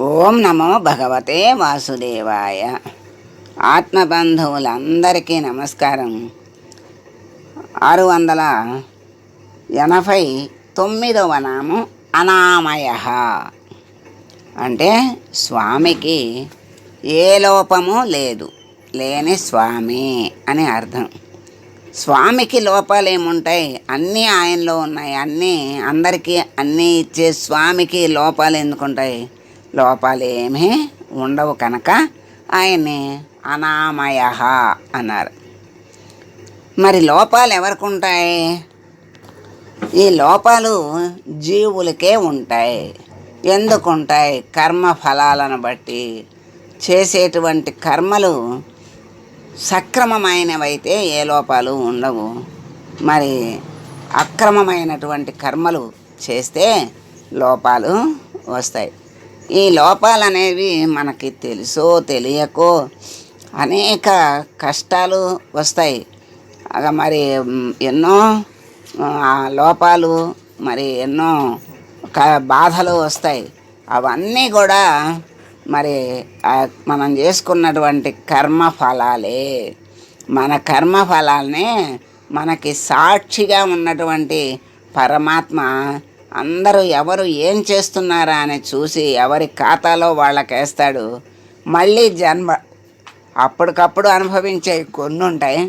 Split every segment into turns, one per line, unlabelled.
ఓం నమో భగవతే వాసుదేవాయ. ఆత్మబంధువులందరికీ నమస్కారం. 689వ నామం అనామయ. అంటే స్వామికి ఏ లోపము లేదు, లేని స్వామి అని అర్థం. స్వామికి లోపాలు ఏముంటాయి? అన్నీ ఆయనలో ఉన్నాయి. అన్నీ అందరికీ అన్నీ ఇచ్చే స్వామికి లోపాలు ఎందుకుంటాయి? లోపాలు ఏమీ ఉండవు కనుక ఆయన్ని అనామయ అన్నారు. మరి లోపాలు ఎవరికి ఉంటాయి? ఈ లోపాలు జీవులకే ఉంటాయి. ఎందుకు ఉంటాయి? కర్మ ఫలాలను బట్టి. చేసేటువంటి కర్మలు సక్రమమైనవైతే ఏ లోపాలు ఉండవు. మరి అక్రమమైనటువంటి కర్మలు చేస్తే లోపాలు వస్తాయి. ఈ లోపాలు అనేవి మనకి తెలుసో తెలియకో అనేక కష్టాలు వస్తాయి. మరి ఎన్నో లోపాలు, మరి ఎన్నో బాధలు వస్తాయి. అవన్నీ కూడా మరి మనం చేసుకున్నటువంటి కర్మఫలాలే. మన కర్మఫలాలనే మనకి సాక్షిగా ఉన్నటువంటి పరమాత్మ అందరూ ఎవరు ఏం చేస్తున్నారా అని చూసి ఎవరి ఖాతాలో వాళ్ళకేస్తాడు. మళ్ళీ జన్మ అప్పటికప్పుడు అనుభవించేవి కొన్ని ఉంటాయి,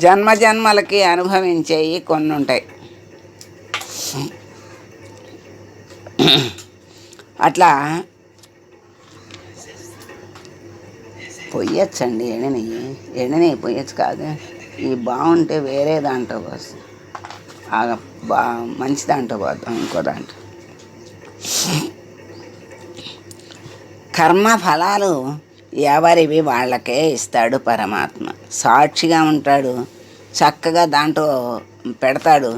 జన్మ జన్మలకి అనుభవించేవి కొన్ని ఉంటాయి. అట్లా పొయ్యొచ్చండి. ఎండని పొయ్యొచ్చు కాదు. ఈ బాగుంటే వేరే దాంట్లో వస్తుంది, మంచి దాంట్లో పోతాం. ఇంకో దాంట్లో కర్మ ఫలాలు ఎవరివి వాళ్ళకే ఇస్తాడు పరమాత్మ. సాక్షిగా ఉంటాడు, చక్కగా దాంట్లో పెడతాడు.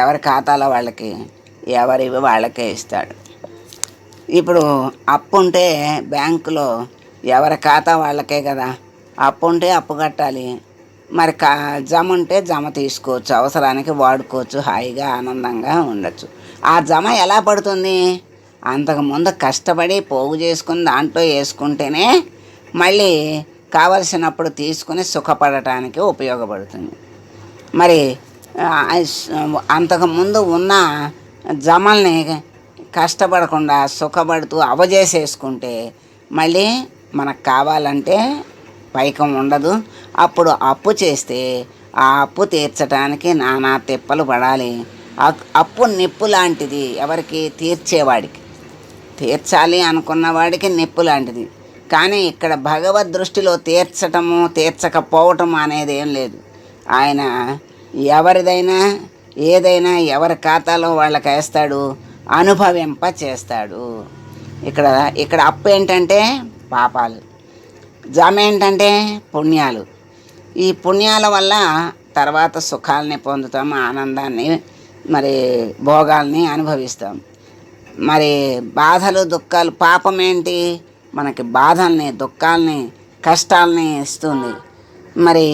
ఎవరి ఖాతాలో వాళ్ళకి, ఎవరివి వాళ్ళకే ఇస్తాడు. ఇప్పుడు అప్పు ఉంటే బ్యాంకులో ఎవరి ఖాతా వాళ్ళకే కదా. అప్పు ఉంటే అప్పు కట్టాలి. మరి జమ ఉంటే జమ తీసుకోవచ్చు, అవసరానికి వాడుకోవచ్చు, హాయిగా ఆనందంగా ఉండొచ్చు. ఆ జమ ఎలా పడుతుంది? అంతకుముందు కష్టపడి పోగు చేసుకుని దాంట్లో వేసుకుంటేనే మళ్ళీ కావలసినప్పుడు తీసుకుని సుఖపడటానికి ఉపయోగపడుతుంది. మరి అంతకుముందు ఉన్న జమల్ని కష్టపడకుండా సుఖపడుతూ అవజేసేసుకుంటే మళ్ళీ మనకు కావాలంటే పైకం ఉండదు. అప్పుడు అప్పు చేస్తే ఆ అప్పు తీర్చడానికి నానా తిప్పలు పడాలి. అప్పు నిప్పు లాంటిది. ఎవరికి? తీర్చేవాడికి. తీర్చాలి అనుకున్నవాడికి నిప్పు లాంటిది. కానీ ఇక్కడ భగవద్ దృష్టిలో తీర్చటము తీర్చకపోవటము అనేది ఏం లేదు. ఆయన ఎవరిదైనా ఏదైనా ఎవరి ఖాతాలో వాళ్ళకి వేస్తాడు, అనుభవింప చేస్తాడు. ఇక్కడ అప్పు ఏంటంటే పాపాలు, జమ ఏంటంటే పుణ్యాలు. ఈ పుణ్యాల వల్ల తర్వాత సుఖాలని పొందుతాం, ఆనందాన్ని, మరి భోగాల్ని అనుభవిస్తాం. మరి బాధలు దుఃఖాలు, పాపం ఏంటి? మనకి బాధల్ని, దుఃఖాలని, కష్టాలని ఇస్తుంది. మరి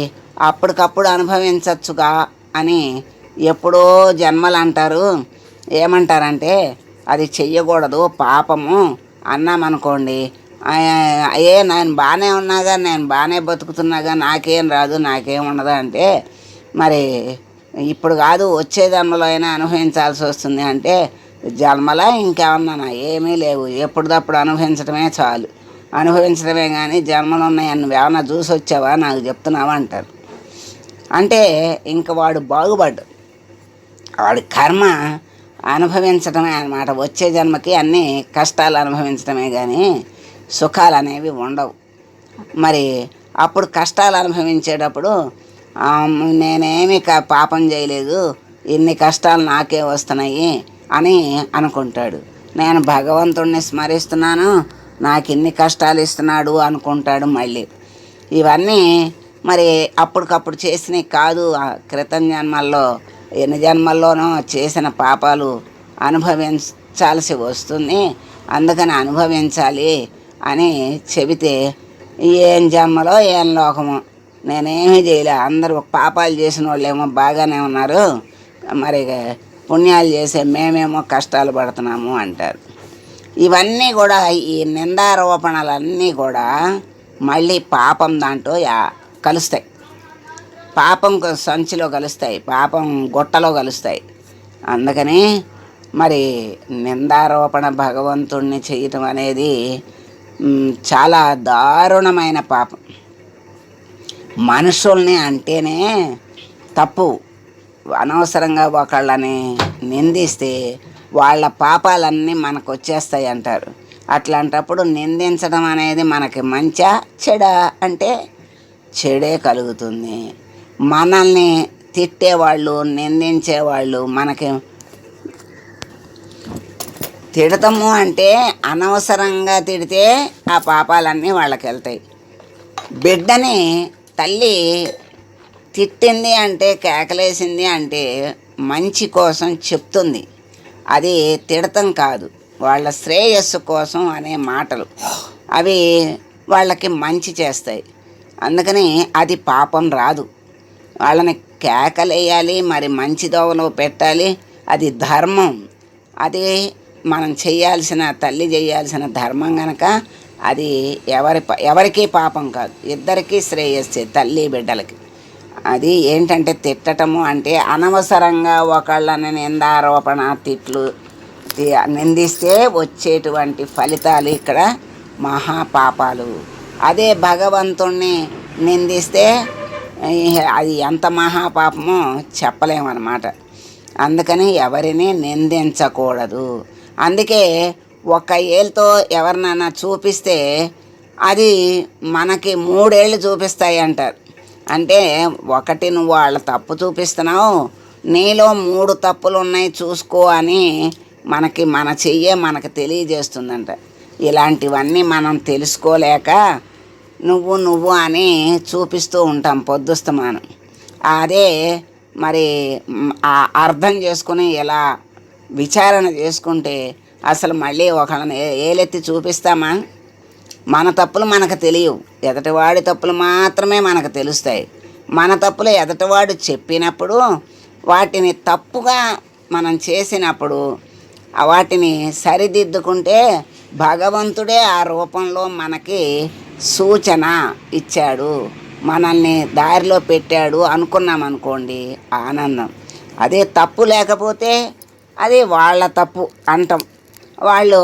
అప్పటికప్పుడు అనుభవించచ్చుగా అని ఎప్పుడో జన్మలు అంటారు. ఏమంటారంటే అది చెయ్యకూడదు, పాపము అన్నామనుకోండి. నేను బాగానే ఉన్నాగా, నేను బాగానే బతుకుతున్నాగా, నాకేం రాదు, నాకేం ఉండదు అంటే మరి ఇప్పుడు కాదు వచ్చే జన్మలో అయినా అనుభవించాల్సి వస్తుంది అంటే జన్మలా ఇంకేమన్నా ఏమీ లేవు, ఎప్పుడుదప్పుడు అనుభవించడమే చాలు, అనుభవించడమే కానీ జన్మలు ఉన్నాయని నువ్వేమన్నా చూసి వచ్చావా, నాకు చెప్తున్నావా అంటారు. అంటే ఇంక వాడు బాగుపడ్డు, వాడి కర్మ అనుభవించడమే అన్నమాట. వచ్చే జన్మకి అన్నీ కష్టాలు అనుభవించడమే కానీ సుఖాలు అనేవి ఉండవు. మరి అప్పుడు కష్టాలు అనుభవించేటప్పుడు నేనేమి పాపం చేయలేదు, ఇన్ని కష్టాలు నాకే వస్తున్నాయి అని అనుకుంటాడు. నేను భగవంతుడిని స్మరిస్తున్నాను, నాకు ఇన్ని కష్టాలు ఇస్తున్నాడు అనుకుంటాడు. మళ్ళీ ఇవన్నీ మరి అప్పటికప్పుడు చేసినవి కాదు. క్రితం జన్మల్లో ఎన్ని జన్మల్లోనో చేసిన పాపాలు అనుభవించాల్సి వస్తుంది. అందుకని అనుభవించాలి అని చెబితే ఏం జన్మలో ఏం లోకమో, నేనేమీ చేయలే, అందరూ పాపాలు చేసిన వాళ్ళేమో బాగానే ఉన్నారు, మరి పుణ్యాలు చేసే మేమేమో కష్టాలు పడుతున్నాము అంటారు. ఇవన్నీ కూడా ఈ నిందారోపణలన్నీ కూడా మళ్ళీ పాపం దాంట్లో కలుస్తాయి. పాపం సంచిలో కలుస్తాయి, పాపం గుట్టలో కలుస్తాయి. అందుకని మరి నిందారోపణ భగవంతుణ్ణి చేయటం అనేది చాలా దారుణమైన పాపం. మనుషుల్ని అంటేనే తప్పు. అనవసరంగా ఒకళ్ళని నిందిస్తే వాళ్ళ పాపాలన్నీ మనకు వచ్చేస్తాయి అంటారు. అట్లాంటప్పుడు నిందించడం అనేది మనకి మంచా చెడా అంటే చెడే కలుగుతుంది. మనల్ని తిట్టేవాళ్ళు, నిందించేవాళ్ళు మనకి తిడతాము అంటే అనవసరంగా తిడితే ఆ పాపాలన్నీ వాళ్ళకి వెళ్తాయి. బిడ్డని తల్లి తిట్టింది అంటే, కేకలేసింది అంటే మంచి కోసం చెప్తుంది, అది తిడతం కాదు. వాళ్ళ శ్రేయస్సు కోసం అనే మాటలు అవి వాళ్ళకి మంచి చేస్తాయి. అందుకని అది పాపం రాదు. వాళ్ళని కేకలేయాలి, మరి మంచి దోవలో పెట్టాలి, అది ధర్మం. అది మనం చేయాల్సిన, తల్లి చేయాల్సిన ధర్మం కనుక అది ఎవరికీ పాపం కాదు, ఇద్దరికీ శ్రేయస్సే, తల్లి బిడ్డలకి. అది ఏంటంటే తిట్టటము అంటే అనవసరంగా ఒకళ్ళని నిందారోపణ తిట్లు నిందిస్తే వచ్చేటువంటి ఫలితాలు ఇక్కడ మహాపాపాలు. అదే భగవంతుణ్ణి నిందిస్తే అది ఎంత మహాపాపమో చెప్పలేమన్నమాట. అందుకని ఎవరిని నిందించకూడదు. అందుకే ఒక ఏళ్ళతో ఎవరినైనా చూపిస్తే అది మనకి 3 ఏళ్ళు చూపిస్తాయి అంటారు. అంటే ఒకటి నువ్వు వాళ్ళ తప్పు చూపిస్తున్నావు, నీలో 3 తప్పులు ఉన్నాయి చూసుకో అని మన చెయ్యే మనకు తెలియజేస్తుందంట. ఇలాంటివన్నీ మనం తెలుసుకోలేక నువ్వు అని చూపిస్తూ ఉంటాం పొద్దుస్తమానం. అదే మరి అర్థం చేసుకుని ఇలా విచారణ చేసుకుంటే అసలు మళ్ళీ ఒకళ్ళని ఏలెత్తి చూపిస్తామా? మన తప్పులు మనకు తెలియవు, ఎదటివాడి తప్పులు మాత్రమే మనకు తెలుస్తాయి. మన తప్పులు ఎదటివాడు చెప్పినప్పుడు వాటిని తప్పుగా మనం చేసినప్పుడు వాటిని సరిదిద్దుకుంటే భగవంతుడే ఆ రూపంలో మనకి సూచన ఇచ్చాడు, మనల్ని దారిలో పెట్టాడు అనుకున్నామనుకోండి, ఆనందం. అదే తప్పు లేకపోతే అది వాళ్ళ తప్పు అంటాం, వాళ్ళు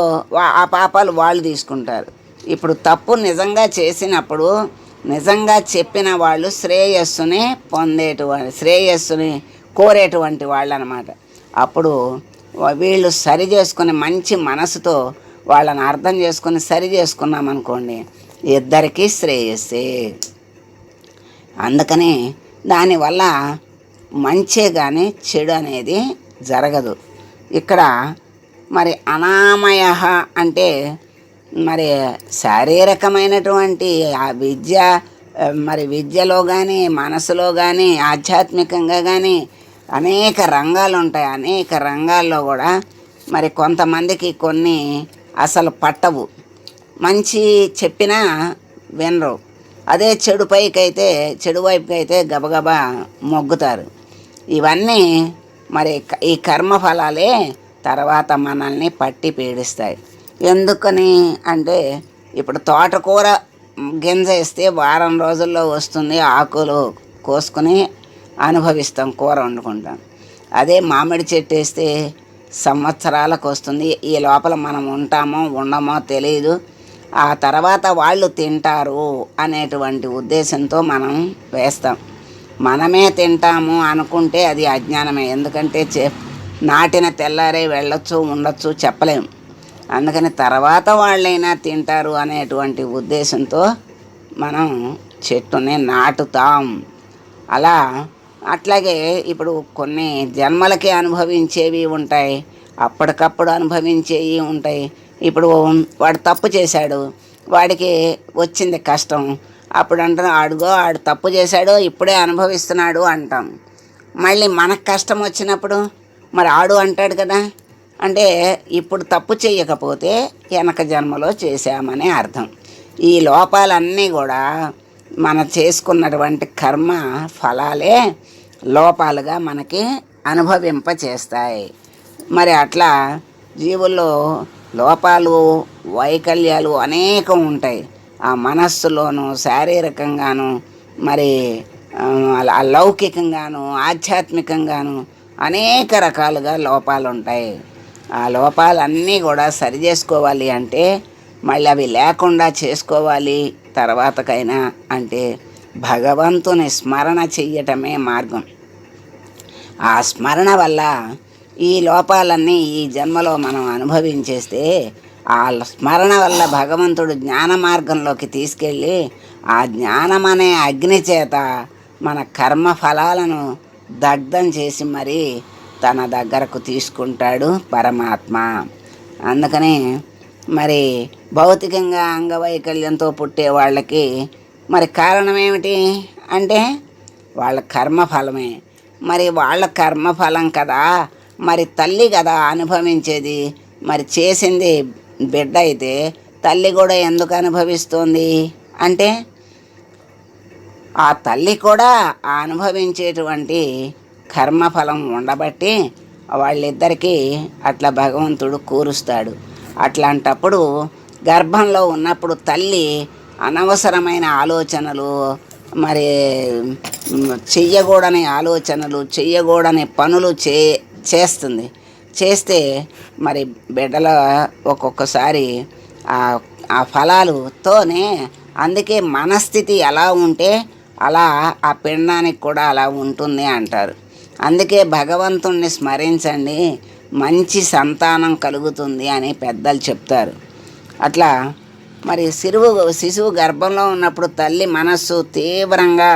ఆ పాపాలు వాళ్ళు తీసుకుంటారు. ఇప్పుడు తప్పు నిజంగా చేసినప్పుడు నిజంగా చెప్పిన వాళ్ళు శ్రేయస్సుని కోరేటువంటి వాళ్ళు అన్నమాట. అప్పుడు వీళ్ళు సరి చేసుకుని మంచి మనసుతో వాళ్ళని అర్థం చేసుకుని సరి చేసుకున్నామనుకోండి, ఇద్దరికీ శ్రేయస్సే. అందుకని దానివల్ల మంచే కానీ చెడు అనేది జరగదు. ఇక్కడ మరి అనామయ అంటే మరి శారీరకమైనటువంటి ఆ విద్యలో కానీ మనసులో కానీ ఆధ్యాత్మికంగా కానీ అనేక రంగాలు ఉంటాయి. అనేక రంగాల్లో కూడా మరి కొంతమందికి కొన్ని అసలు పట్టవు, మంచి చెప్పినా వినరు. అదే చెడు వైపుకి అయితే గబగబా మొగ్గుతారు. ఇవన్నీ మరి ఈ కర్మఫలాలే తర్వాత మనల్ని పట్టి పీడిస్తాయి. ఎందుకని అంటే ఇప్పుడు తోటకూర గింజ వేస్తే వారం రోజుల్లో వస్తుంది, ఆకులు కోసుకుని అనుభవిస్తాం, కూర వండుకుంటాం. అదే మామిడి చెట్టు వేస్తే సంవత్సరాలకు వస్తుంది, ఈ లోపల మనం ఉంటామో ఉండమో తెలియదు, ఆ తర్వాత వాళ్ళు తింటారు అనేటువంటి ఉద్దేశంతో మనం వేస్తాం. మనమే తింటాము అనుకుంటే అది అజ్ఞానమే. ఎందుకంటే నాటిన తెల్లారే వెళ్ళొచ్చు ఉండొచ్చు చెప్పలేము. అందుకని తర్వాత వాళ్ళైనా తింటారు అనేటువంటి ఉద్దేశంతో మనం చెట్టుని నాటుతాం. అట్లాగే ఇప్పుడు కొన్ని జన్మలకి అనుభవించేవి ఉంటాయి, అప్పటికప్పుడు అనుభవించేవి ఉంటాయి. ఇప్పుడు వాడు తప్పు చేశాడు, వాడికి వచ్చింది కష్టం, అప్పుడు అంటాం ఆడు తప్పు చేశాడు ఇప్పుడే అనుభవిస్తున్నాడు అంటాం. మళ్ళీ మనకు కష్టం వచ్చినప్పుడు మరి ఆడు అంటాడు కదా, అంటే ఇప్పుడు తప్పు చేయకపోతే వెనక జన్మలో చేశామనే అర్థం. ఈ లోపాలన్నీ కూడా మన చేసుకున్నటువంటి కర్మ ఫలాలే లోపాలుగా మనకి అనుభవింపచేస్తాయి. మరి అట్లా జీవుల్లో లోపాలు వైకల్యాలు అనేకం ఉంటాయి. ఆ మనస్సులోను, శారీరకంగాను, మరి లౌకికంగాను, ఆధ్యాత్మికంగాను అనేక రకాలుగా లోపాలు ఉంటాయి. ఆ లోపాలన్నీ కూడా సరి చేసుకోవాలి అంటే మళ్ళీ అవి లేకుండా చేసుకోవాలి తర్వాతకైనా అంటే భగవంతుని స్మరణ చెయ్యటమే మార్గం. ఆ స్మరణ వల్ల ఈ లోపాలన్నీ ఈ జన్మలో మనం అనుభవించేస్తే ఆ స్మరణ వల్ల భగవంతుడు జ్ఞాన మార్గంలోకి తీసుకెళ్ళి ఆ జ్ఞానం అనే అగ్ని చేత మన కర్మ ఫలాలను దగ్ధం చేసి మరీ తన దగ్గరకు తీసుకుంటాడు పరమాత్మ. అందుకని మరి భౌతికంగా అంగవైకల్యంతో పుట్టే వాళ్ళకి మరి కారణం ఏమిటి అంటే వాళ్ళ కర్మఫలమే. మరి వాళ్ళ కర్మఫలం కదా, మరి తల్లి కదా అనుభవించేది. మరి చేసింది బిడ్డ అయితే తల్లి కూడా ఎందుకు అనుభవిస్తోంది అంటే ఆ తల్లి కూడా ఆ అనుభవించేటువంటి కర్మఫలం ఉండబట్టి వాళ్ళిద్దరికీ అట్లా భగవంతుడు కూరుస్తాడు. అట్లాంటప్పుడు గర్భంలో ఉన్నప్పుడు తల్లి అనవసరమైన ఆలోచనలు, మరి చెయ్యకూడని ఆలోచనలు, చెయ్యకూడని పనులు చేస్తుంది. చేస్తే మరి బిడ్డల ఒక్కొక్కసారి ఆ ఫలాలుతోనే, అందుకే మనస్థితి ఎలా ఉంటే అలా ఆ పిండానికి కూడా అలా ఉంటుంది అంటారు. అందుకే భగవంతుణ్ణి స్మరించండి, మంచి సంతానం కలుగుతుంది అని పెద్దలు చెప్తారు. అట్లా మరి శిశువు గర్భంలో ఉన్నప్పుడు తల్లి మనస్సు తీవ్రంగా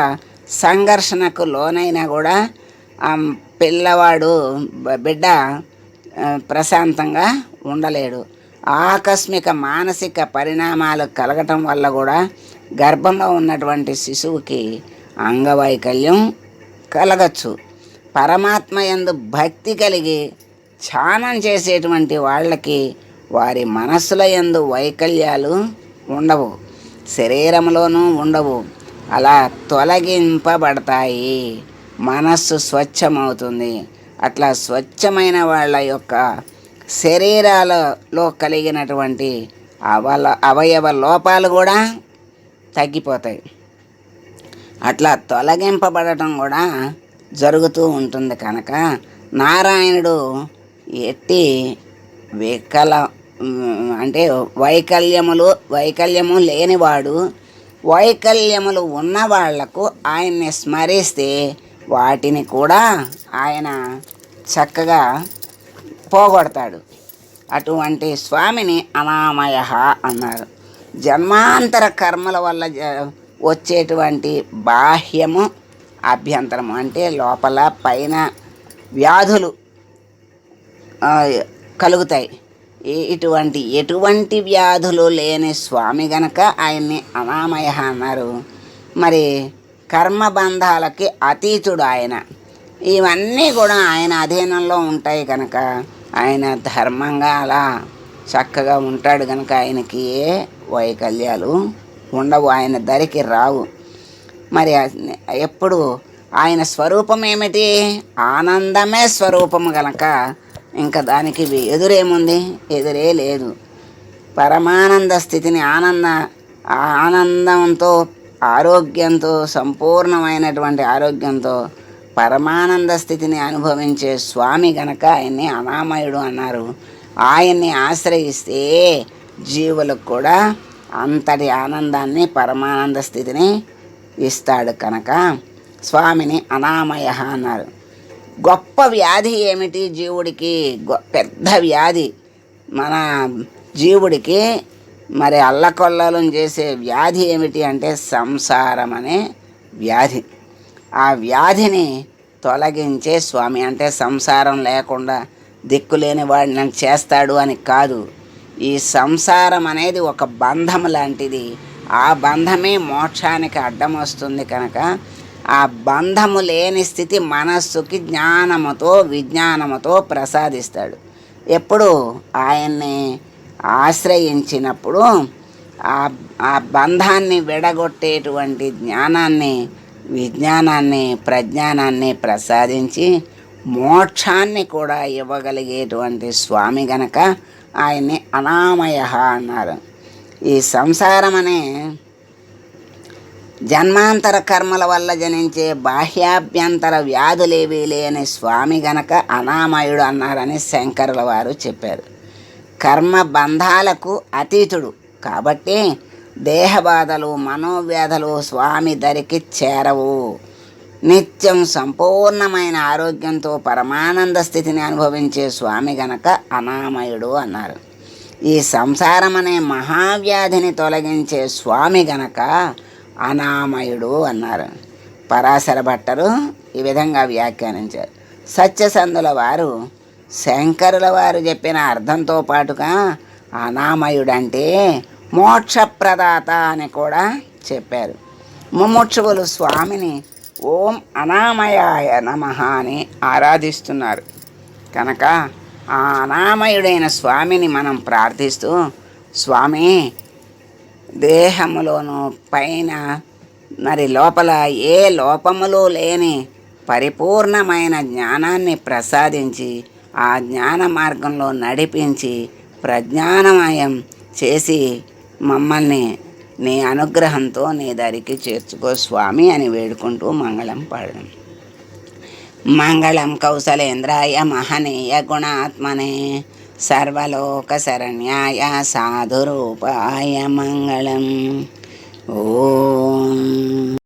సంఘర్షణకు లోనైనా కూడా ఆ పిల్లవాడు బిడ్డ ప్రశాంతంగా ఉండలేడు. ఆకస్మిక మానసిక పరిణామాలు కలగటం వల్ల కూడా గర్భంలో ఉన్నటువంటి శిశువుకి అంగవైకల్యం కలగచ్చు. పరమాత్మ యందు భక్తి కలిగి ధ్యానం చేసేటువంటి వాళ్ళకి వారి మనస్సుల యందు వైకల్యాలు ఉండవు, శరీరంలోనూ ఉండవు, అలా తొలగింపబడతాయి. మనస్సు స్వచ్ఛమవుతుంది. అట్లా స్వచ్ఛమైన వాళ్ళ యొక్క శరీరాలలో కలిగినటువంటి అవయవ లోపాలు కూడా తగ్గిపోతాయి. అట్లా తొలగింపబడటం కూడా జరుగుతూ ఉంటుంది. కనుక నారాయణుడు ఎట్టి అంటే వైకల్యము లేనివాడు. వైకల్యములు ఉన్నవాళ్లకు ఆయన్ని స్మరిస్తే వాటిని కూడా ఆయన చక్కగా పోగొడతాడు. అటువంటి స్వామిని అనామయ అన్నారు. జన్మాంతర కర్మల వల్ల వచ్చేటువంటి బాహ్యము, అభ్యంతరము అంటే లోపల పైన వ్యాధులు కలుగుతాయి. ఎటువంటి వ్యాధులు లేని స్వామి గనక ఆయన్ని అనామయ అన్నారు. మరి కర్మబంధాలకి అతీతుడు ఆయన. ఇవన్నీ కూడా ఆయన అధీనంలో ఉంటాయి కనుక ఆయన ధర్మంగా అలా చక్కగా ఉంటాడు కనుక ఆయనకి ఏ వైకల్యాలు ఉండవు, ఆయన దరికి రావు. మరి ఎప్పుడు ఆయన స్వరూపం ఏమిటి? ఆనందమే స్వరూపము గనక ఇంకా దానికి ఎదురేముంది? ఎదురే లేదు. పరమానంద స్థితిని ఆనందంతో, ఆరోగ్యంతో, సంపూర్ణమైనటువంటి ఆరోగ్యంతో పరమానంద స్థితిని అనుభవించే స్వామి గనక ఆయన్ని అనామయుడు అన్నారు. ఆయన్ని ఆశ్రయిస్తే జీవులకు కూడా అంతటి ఆనందాన్ని, పరమానంద స్థితిని ఇస్తాడు కనుక స్వామిని అనామయ అన్నారు. గొప్ప వ్యాధి ఏమిటి జీవుడికి? పెద్ద వ్యాధి మన జీవుడికి మరి అల్లకొల్లలం చేసే వ్యాధి ఏమిటి అంటే సంసారం అనే వ్యాధి. ఆ వ్యాధిని తొలగించే స్వామి. అంటే సంసారం లేకుండా దిక్కులేని వాడిని నన్ను చేస్తాడు అని కాదు. ఈ సంసారం అనేది ఒక బంధం లాంటిది. ఆ బంధమే మోక్షానికి అడ్డం వస్తుంది కనుక ఆ బంధము లేని స్థితి మనస్సుకి జ్ఞానముతో, విజ్ఞానముతో ప్రసాదిస్తాడు. ఎప్పుడు ఆయన్ని ఆశ్రయించినప్పుడు ఆ బంధాన్ని విడగొట్టేటువంటి జ్ఞానాన్ని, విజ్ఞానాన్ని, ప్రజ్ఞానాన్ని ప్రసాదించి మోక్షాన్ని కూడా ఇవ్వగలిగేటువంటి స్వామి గనక ఆయన్ని అనామయ అన్నారు. ఈ సంసారం అనే జన్మాంతర కర్మల వల్ల జనించే బాహ్యాభ్యంతర వ్యాధులేవీ లేని స్వామి గనక అనామయుడు అన్నారని శంకరుల వారు చెప్పారు. కర్మ బంధాలకు అతీతుడు కాబట్టి దేహబాధలు మనోవ్యాధులు స్వామి దరికి చేరవు. నిత్యం సంపూర్ణమైన ఆరోగ్యంతో పరమానంద స్థితిని అనుభవించే స్వామి గనక అనామయుడు అన్నారు. ఈ సంసారం అనే మహావ్యాధిని తొలగించే స్వామి గనక అనామయుడు అన్నారు. పరాశర భట్టరు ఈ విధంగా వ్యాఖ్యానించారు. సత్యసంధుల వారు శంకరుల వారు చెప్పిన అర్థంతో పాటుగా అనామయుడంటే మోక్షప్రదాత అని కూడా చెప్పారు. ముముక్షువులు స్వామిని ఓం అనామయాయ నమః అని ఆరాధిస్తున్నారు కనుక ఆ అనామయుడైన స్వామిని మనం ప్రార్థిస్తూ, స్వామి దేహములోను పైన మరి లోపల ఏ లోపములు లేని పరిపూర్ణమైన జ్ఞానాన్ని ప్రసాదించి ఆ జ్ఞాన మార్గంలో నడిపించి ప్రజ్ఞానమయం చేసి మమ్మల్ని నీ అనుగ్రహంతో నీ దరికి చేర్చుకో స్వామి అని వేడుకుంటూ మంగళం పాడడం. మంగళం కౌసలేంద్రాయ మహనీయ గుణాత్మనే సర్వలోక శరణ్యాయ సాధురూపాయ మంగళం. ఓం